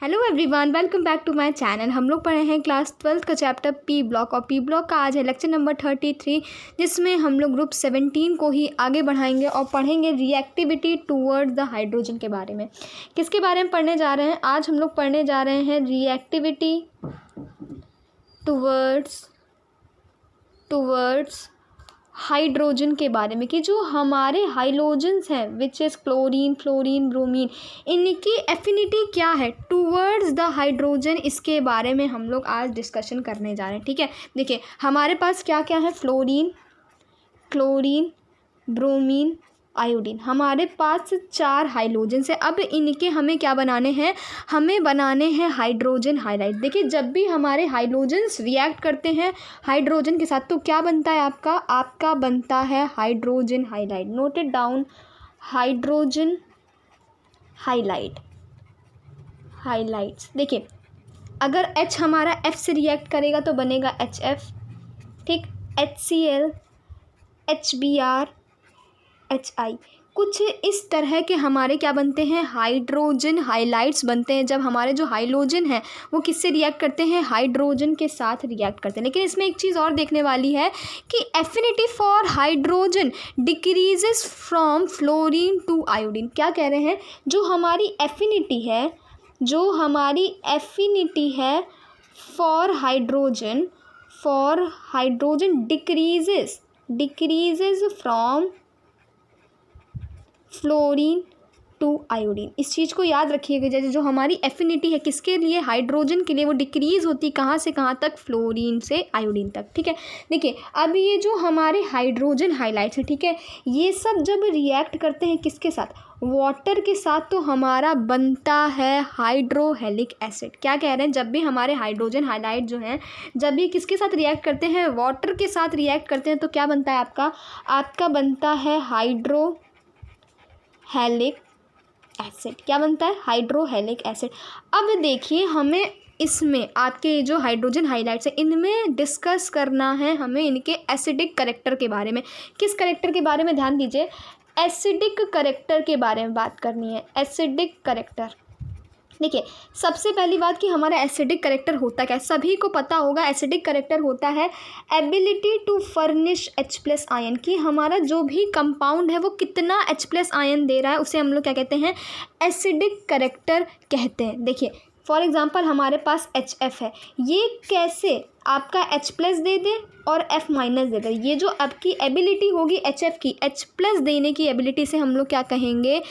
Hello everyone, welcome back to my channel. हम लोग पढ़े हैं क्लास 12th का चैप्टर पी ब्लॉक और पी ब्लॉक का आज है लेक्चर नंबर 33, जिसमें हम लोग ग्रुप 17 को ही आगे बढ़ाएंगे और पढ़ेंगे रिएक्टिविटी टूवर्ड्स द हाइड्रोजन के बारे में। किसके बारे में पढ़ने जा रहे हैं? आज हम लोग पढ़ने जा रहे हैं रिएक्टिविटी टूवर्ड्स हाइड्रोजन के बारे में, कि जो हमारे हाइड्रोजन्स हैं which is chlorine, fluorine, bromine, इनकी एफिनिटी क्या है टूवर्ड्स द हाइड्रोजन, इसके बारे में हम लोग आज डिस्कशन करने जा रहे हैं। ठीक है, देखिए हमारे पास क्या क्या है, फ्लोरीन, क्लोरीन, ब्रोमीन, आयोडीन, हमारे पास 4 हाइड्रोजन्स है। अब इनके हमें क्या बनाने हैं? हमें बनाने हैं हाइड्रोजन हाइलाइट। देखिए जब भी हमारे हाइड्रोजन्स रिएक्ट करते हैं हाइड्रोजन के साथ तो क्या बनता है आपका बनता है hydrogen highlight. Note it down, hydrogen highlights. देखिए अगर H हमारा F से रिएक्ट करेगा तो बनेगा HF, ठीक, HCl, HBr, HI। कुछ इस तरह के हमारे क्या बनते हैं, हाइड्रोजन हाइलाइट्स बनते हैं जब हमारे जो हाइड्रोजन है वो किससे रिएक्ट करते हैं, हाइड्रोजन के साथ रिएक्ट करते हैं। लेकिन इसमें एक चीज़ और देखने वाली है कि affinity for hydrogen decreases from fluorine to iodine. क्या कह रहे हैं? जो हमारी एफिनिटी है for hydrogen decreases from fluorine to iodine. इस चीज़ को याद रखिएगा, जैसे जो हमारी एफिनिटी है किसके लिए, हाइड्रोजन के लिए, वो डिक्रीज़ होती कहाँ से कहाँ तक, फ्लोरीन से आयोडीन तक। ठीक है, देखिए अब ये जो हमारे हाइड्रोजन हाइलाइट्स है, ठीक है, ये सब जब रिएक्ट करते हैं किसके साथ, वाटर के साथ, तो हमारा बनता है हाइड्रोहेलिक एसिड। क्या कह रहे हैं? जब भी हमारे हाइड्रोजन हाइलाइट जो हैं जब ये किसके साथ रिएक्ट करते हैं, वाटर के साथ रिएक्ट करते हैं, तो क्या बनता है आपका बनता है हाइड्रोहेलिक एसिड। क्या बनता है? हाइड्रोहेलिक एसिड। अब देखिए हमें इसमें आपके जो हाइड्रोजन हाइलाइट्स है इनमें डिस्कस करना है हमें इनके एसिडिक कैरेक्टर के बारे में। किस कैरेक्टर के बारे में? ध्यान दीजिए, एसिडिक कैरेक्टर के बारे में बात करनी है। एसिडिक कैरेक्टर, देखिए सबसे पहली बात कि हमारा एसिडिक कैरेक्टर होता क्या है, सभी को पता होगा। एसिडिक कैरेक्टर होता है ability to furnish H+ ion, कि हमारा जो भी कंपाउंड है वो कितना H+ आयन दे रहा है, उसे हम लोग क्या कहते हैं, एसिडिक कैरेक्टर कहते हैं। देखिए फॉर एग्जांपल हमारे पास HF है, ये कैसे आपका H+ दे दे और F- दे दे। ये जो आपकी एबिलिटी होगी HF की, H+ देने की एबिलिटी से हम लोग क्या कहेंगे,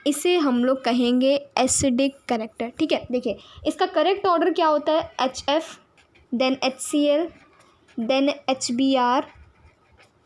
इसे हम लोग कहेंगे एसिडिक कैरेक्टर। ठीक है, देखिए इसका करेक्ट ऑर्डर क्या होता है, HF, then HCl, then HBr,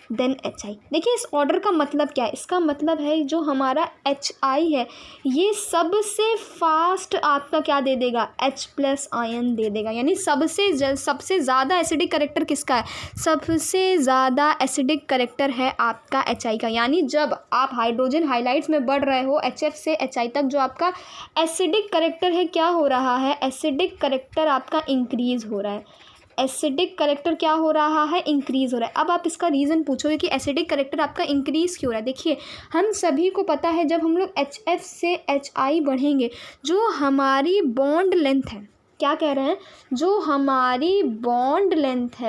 then HI। देखिए इस ऑर्डर का मतलब क्या है, इसका मतलब है जो हमारा HI है ये सबसे फास्ट आपका क्या दे देगा, H+ आयन दे देगा। यानी सबसे ज़्यादा एसिडिक कैरेक्टर किसका है, सबसे ज़्यादा एसिडिक कैरेक्टर है आपका HI का। यानी जब आप हाइड्रोजन हाइलाइट्स में बढ़ रहे हो HF से HI तक, जो आपका एसिडिक कैरेक्टर है क्या हो रहा है, एसिडिक कैरेक्टर आपका इंक्रीज़ हो रहा है। एसिडिक कैरेक्टर क्या हो रहा है, इंक्रीज़ हो रहा है। अब आप इसका रीज़न पूछोगे कि एसिडिक कैरेक्टर आपका इंक्रीज़ क्यों हो रहा है। देखिए हम सभी को पता है जब हम लोग HF से HI बढ़ेंगे, जो हमारी बॉन्ड लेंथ है, क्या कह रहे हैं, जो हमारी बॉन्ड लेंथ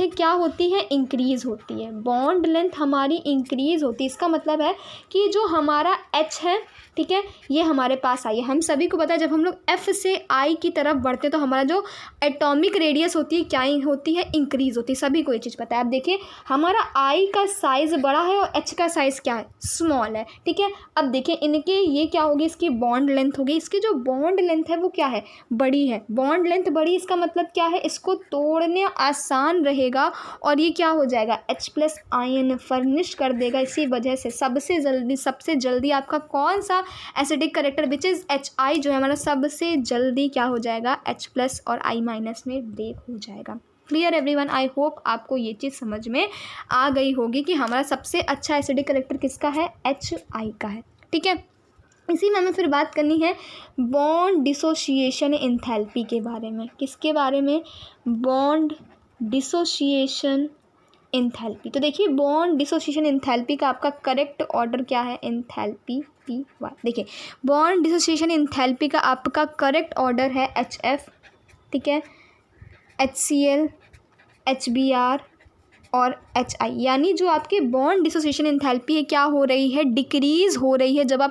है क्या होती है, इंक्रीज़ होती है। बॉन्ड लेंथ हमारी इंक्रीज़ होती है। इसका मतलब है कि जो हमारा H है, ठीक है, ये हमारे पास आई है। हम सभी को पता है जब हम लोग F से I की तरफ बढ़ते हैं तो हमारा जो एटॉमिक रेडियस होती है क्या होती है, इंक्रीज़ होती है। सभी को ये चीज़ पता है। अब देखिए हमारा I का साइज़ बड़ा है और H का साइज़ क्या है, स्मॉल है। ठीक है, अब देखिए इनके ये क्या होगी, इसकी बॉन्ड लेंथ होगी। इसकी जो बॉन्ड लेंथ है वो क्या है, बड़ी है। बॉन्ड लेंथ बड़ी, इसका मतलब क्या है, इसको तोड़ने आसान रहेगा और ये क्या हो जाएगा, H+ आयन फर्निश कर देगा। इसी वजह से सबसे जल्दी आपका कौन सा acidic character which is HI जो है हमारा सबसे जल्दी क्या हो जाएगा, H+ और I- में ब्रेक हो जाएगा। Clear everyone? आई होप आपको ये चीज़ समझ में आ गई होगी कि हमारा सबसे अच्छा एसिडिक कैरेक्टर किसका है, HI का है। ठीक है, इसी में हमें फिर बात करनी है बॉन्ड डिसोसिएशन एंथैल्पी के बारे में। किसके बारे में, बॉन्ड डिसोसिएशन एंथैल्पी। तो देखिए बॉन्ड डिसोसिएशन एंथैल्पी का आपका करेक्ट ऑर्डर क्या है, एंथैल्पी SPY। देखिए बॉन्ड डिसोसिएशन एंथैल्पी का आपका करेक्ट ऑर्डर है HF, ठीक है, HCl, HBr और HI, यानी जो आपकी बॉन्ड डिसोसिएशन एंथैल्पी है क्या हो रही है, डिक्रीज़ हो रही है जब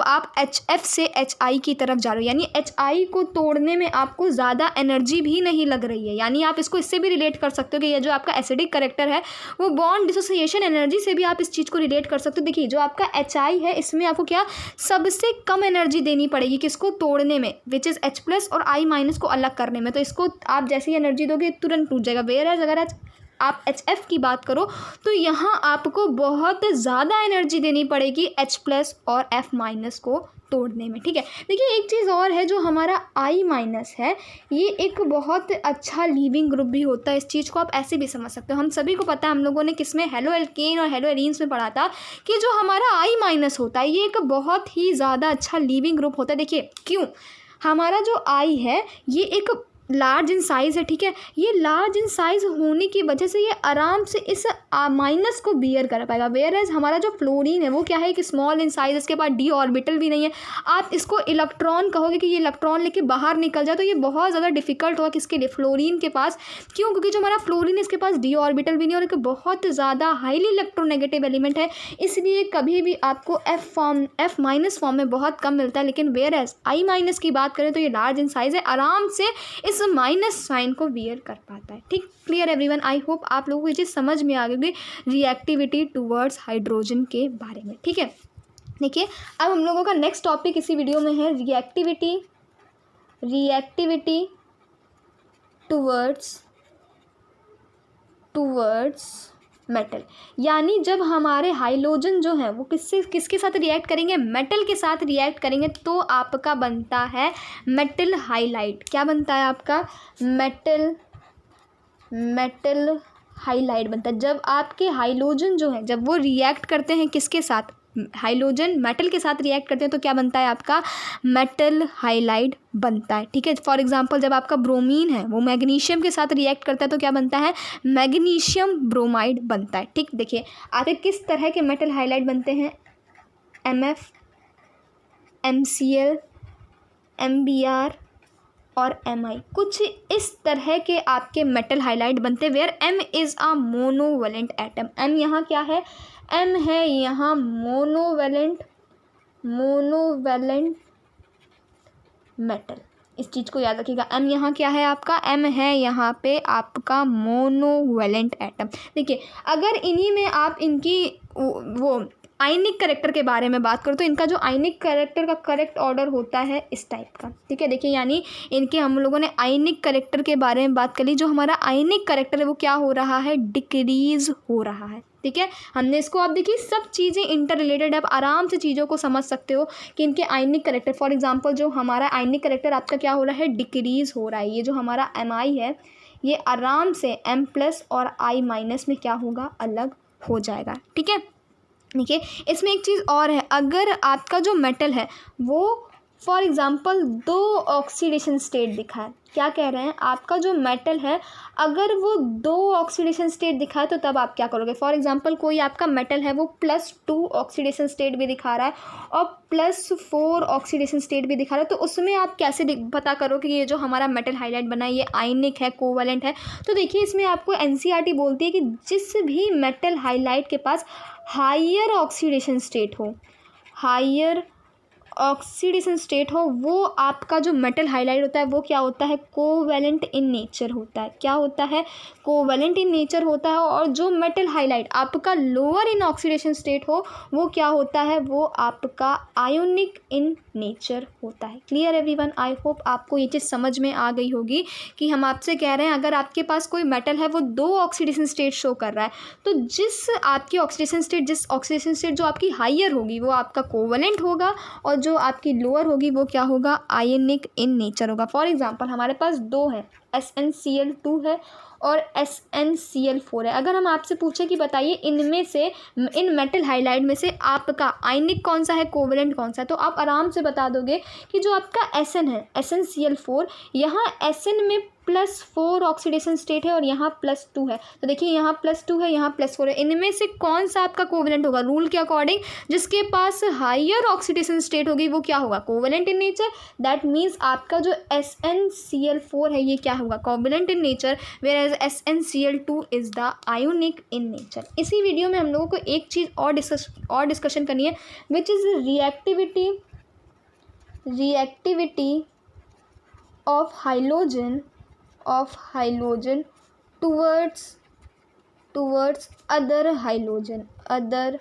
आप HF से HI की तरफ जा रहे हो, यानी HI को तोड़ने में आपको ज़्यादा एनर्जी भी नहीं लग रही है। यानी आप इसको इससे भी रिलेट कर सकते हो कि ये जो आपका एसिडिक करेक्टर है वो बॉन्ड डिसोसिएशन एनर्जी से भी आप इस चीज़ को रिलेट कर सकते हो। देखिए जो आपका HI है इसमें आपको क्या सबसे कम एनर्जी देनी पड़ेगी किसको तोड़ने में, विच इज़ H+ और I- को अलग करने में। तो इसको आप जैसे ही एनर्जी दोगे तुरंत टूट जाएगा। वेयर अगर आप HF की बात करो तो यहाँ आपको बहुत ज़्यादा एनर्जी देनी पड़ेगी H+ और F- को तोड़ने में, ठीक है। देखिए एक चीज़ और है, जो हमारा I- है ये एक बहुत अच्छा लीविंग ग्रुप भी होता है। इस चीज़ को आप ऐसे भी समझ सकते हो। हम सभी को पता है, हम लोगों ने किसमें हेलो एल्केन और हेलो एरीन्स में पढ़ा था कि जो हमारा I- होता है ये एक बहुत ही ज़्यादा अच्छा लीविंग ग्रुप होता है। देखिए क्यों, हमारा जो I है ये एक लार्ज इन साइज़ है, ठीक है। ये लार्ज इन साइज़ होने की वजह से ये आराम से इस माइनस को बियर कर पाएगा। वेयर एज हमारा जो फ्लोरीन है वो क्या है कि स्मॉल इन साइज़, इसके पास d ऑर्बिटल भी नहीं है। आप इसको इलेक्ट्रॉन कहोगे कि ये इलेक्ट्रॉन लेके बाहर निकल जाए तो ये बहुत ज़्यादा डिफिकल्ट होगा किसके लिए, फ्लोरीन के पास। क्यों, क्योंकि जो हमारा फ्लोरीन है इसके पास d ऑर्बिटल भी नहीं और एक बहुत ज़्यादा हाईली इलेक्ट्रोनेगेटिव एलिमेंट है, इसलिए कभी भी आपको F- फॉर्म में बहुत कम मिलता है। लेकिन वेयर एज I- की बात करें तो ये लार्ज इन साइज़ है, आराम से इस माइनस साइन को वियर कर पाता है। ठीक, क्लियर एवरीवन। आई होप आप लोगों को ये चीज़ समझ में आ गई रिएक्टिविटी टूवर्ड्स हाइड्रोजन के बारे में, ठीक है। देखिए अब हम लोगों का नेक्स्ट टॉपिक इसी वीडियो में है रिएक्टिविटी टूवर्ड्स मेटल, यानी जब हमारे हाइड्रोजन जो है वो किसके साथ रिएक्ट करेंगे, मेटल के साथ रिएक्ट करेंगे तो आपका बनता है मेटल हाइलाइट। क्या बनता है आपका, मेटल हाइलाइट बनता है। जब आपके हाइड्रोजन जो है जब वो रिएक्ट करते हैं किसके साथ, हाइड्रोजन मेटल के साथ रिएक्ट करते हैं तो क्या बनता है आपका मेटल हाइलाइड बनता है, ठीक है। फॉर एग्जांपल जब आपका ब्रोमीन है वो मैग्नीशियम के साथ रिएक्ट करता है तो क्या बनता है मैग्नीशियम ब्रोमाइड बनता है, ठीक। देखिए आगे किस तरह के मेटल हाइलाइड बनते हैं, MF, MCl, MBr और Mi, कुछ इस तरह के आपके मेटल हाइलाइड बनते हैं। Where M is a monovalent atom, M यहाँ क्या है, M है यहाँ मोनोवेलेंट मेटल। इस चीज़ को याद रखिएगा, M यहाँ क्या है आपका, M है यहाँ पे आपका मोनोवेलेंट एटम। देखिए अगर इन्हीं में आप इनकी वो आयनिक करेक्टर के बारे में बात करो तो इनका जो आयनिक करेक्टर का करेक्ट ऑर्डर होता है इस टाइप का, ठीक है। देखिए यानी इनके हम लोगों ने आयनिक करेक्टर के बारे में बात कर ली। जो हमारा आयनिक करेक्टर है वो क्या हो रहा है, डिक्रीज हो रहा है, ठीक है। हमने इसको, आप देखिए सब चीज़ें इंटर रिलेटेड है, आप आराम से चीज़ों को समझ सकते हो कि इनके आयनिक करेक्टर, फॉर एग्जांपल जो हमारा आयनिक करेक्टर आपका क्या हो रहा है, डिक्रीज हो रहा है। ये जो हमारा Mi है ये आराम से M+ और I- में क्या होगा, अलग हो जाएगा, ठीक है। देखिए इसमें एक चीज़ और है, अगर आपका जो मेटल है वो फॉर एग्ज़ाम्पल 2 ऑक्सीडेशन स्टेट दिखाए, क्या कह रहे हैं, आपका जो मेटल है अगर वो 2 ऑक्सीडेशन स्टेट दिखाए तो तब आप क्या करोगे। फॉर एग्ज़ाम्पल कोई आपका मेटल है वो +2 ऑक्सीडेशन स्टेट भी दिखा रहा है और +4 ऑक्सीडेशन स्टेट भी दिखा रहा है, तो उसमें आप कैसे पता करो कि ये जो हमारा मेटल हाइलाइट बना है ये आयनिक है, कोवलेंट है। तो देखिए इसमें आपको NCERT बोलती है कि जिस भी मेटल हाइलाइट के पास हायर ऑक्सीडेशन स्टेट हो वो आपका जो मेटल हाइलाइट होता है वो क्या होता है, कोवैलेंट इन नेचर होता है। क्या होता है, कोवैलेंट इन नेचर होता है। और जो मेटल हाइलाइट आपका लोअर इन ऑक्सीडेशन स्टेट हो वो क्या होता है, वो आपका आयोनिक इन नेचर होता है। क्लियर एवरीवन, आई होप आपको ये चीज़ समझ में आ गई होगी कि हम आपसे कह रहे हैं अगर आपके पास कोई मेटल है वो 2 ऑक्सीडेशन स्टेट शो कर रहा है तो जिस ऑक्सीडेशन स्टेट जो आपकी हायर होगी वो आपका कोवैलेंट होगा और जो आपकी लोअर होगी वो क्या होगा, आयनिक इन नेचर होगा। फॉर एग्जांपल हमारे पास 2 है, SnCl2 है और SnCl4 है। अगर हम आपसे पूछे कि बताइए इनमें से, इन मेटल हाइलाइड में से आपका आयनिक कौन सा है, कोवैलेंट कौन सा है, तो आप आराम से बता दोगे कि जो आपका Sn है, SnCl4, यहाँ Sn में +4 ऑक्सीडेशन स्टेट है और यहाँ +2 है। तो देखिए यहाँ +2 है, यहाँ +4 है। इनमें से कौन सा आपका कोवेलेंट होगा? रूल के अकॉर्डिंग जिसके पास हायर ऑक्सीडेशन स्टेट होगी वो क्या होगा? Covalent in nature. That means आपका जो SnCl4 है ये क्या होगा? Covalent in nature, whereas SnCl2 is the ionic in nature. इसी वीडियो में हम लोगों को एक चीज़ और डिस्कशन करनी है, which is reactivity of halogen towards other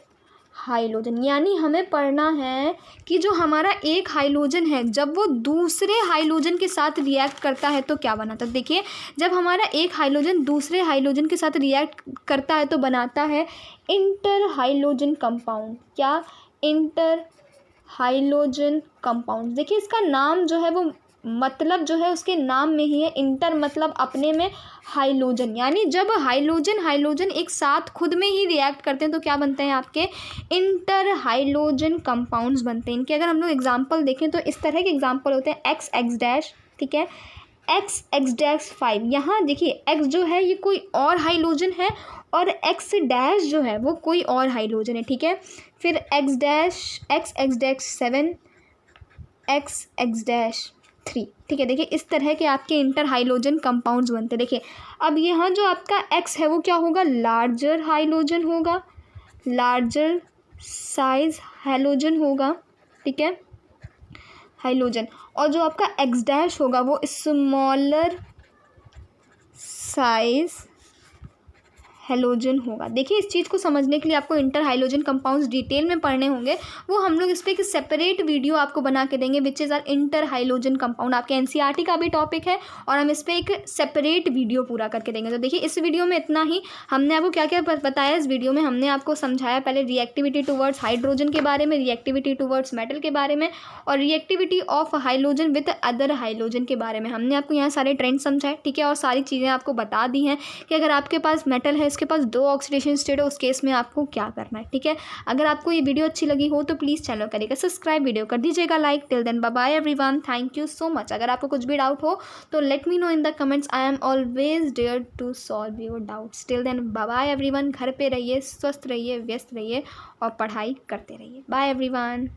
halogen. यानी हमें पढ़ना है कि जो हमारा एक हाइलोजन है जब वो दूसरे हाइलोजन के साथ रिएक्ट करता है तो क्या बनाता है। देखिए जब हमारा एक हाइलोजन दूसरे हाइलोजन के साथ रिएक्ट करता है तो बनाता है इंटर हाइलोजन कंपाउंड। क्या? Inter halogen compound. देखिए इसका नाम जो है वो मतलब जो है उसके नाम में ही है। इंटर मतलब अपने में, हाइलोजन यानी जब हाइलोजन एक साथ खुद में ही रिएक्ट करते हैं तो क्या बनते हैं? आपके इंटर हाइलोजन कंपाउंड्स बनते हैं। इनके अगर हम लोग एग्जांपल देखें तो इस तरह के एग्जांपल होते हैं XX', ठीक है, XX'5। यहाँ देखिए X जो है ये कोई और हाइलोजन है और X' जो है वो कोई और हाइलोजन है, ठीक है। फिर XX'7, XX'3, ठीक है। देखिए इस तरह के आपके इंटर हाइलोजन कंपाउंड्स बनते हैं। देखिए अब यहाँ जो आपका X है वो क्या होगा? लार्जर हाइलोजन होगा, लार्जर साइज हाइलोजन होगा, ठीक है, हाइलोजन। और जो आपका X' होगा वो स्मॉलर साइज हेलोजन होगा। देखिए इस चीज़ को समझने के लिए आपको इंटर हाइलोजन कंपाउंड्स डिटेल में पढ़ने होंगे। वो हम लोग इस पर एक सेपरेट वीडियो आपको बना के देंगे, which is our interhalogen compound. आपके NCERT का भी टॉपिक है और हम इस पर एक सेपरेट वीडियो पूरा करके देंगे। तो देखिए इस वीडियो में इतना ही। हमने आपको क्या क्या बताया इस वीडियो में? हमने आपको समझाया पहले रिएक्टिविटी टूवर्ड्स हाइड्रोजन के बारे में, रिएक्टिविटी टूवर्ड्स मेटल के बारे में, और reactivity of halogen with other halogen के बारे में। हमने आपको यहाँ सारे ट्रेंड समझाए, ठीक है, और सारी चीज़ें आपको बता दी हैं कि अगर आपके पास मेटल है, इसके पास 2 ऑक्सीडेशन स्टेट है, उस केस में आपको क्या करना है, ठीक है। अगर आपको ये वीडियो अच्छी लगी हो तो प्लीज़ चैनल करिएगा सब्सक्राइब, वीडियो कर दीजिएगा like. Till then bye bye everyone, thank you so much. अगर आपको कुछ भी डाउट हो तो let me know in the comments. I am always there to solve your doubts. Till then bye bye everyone. घर पे रहिए, स्वस्थ रहिए, व्यस्त रहिए और पढ़ाई करते रहिए। Bye everyone.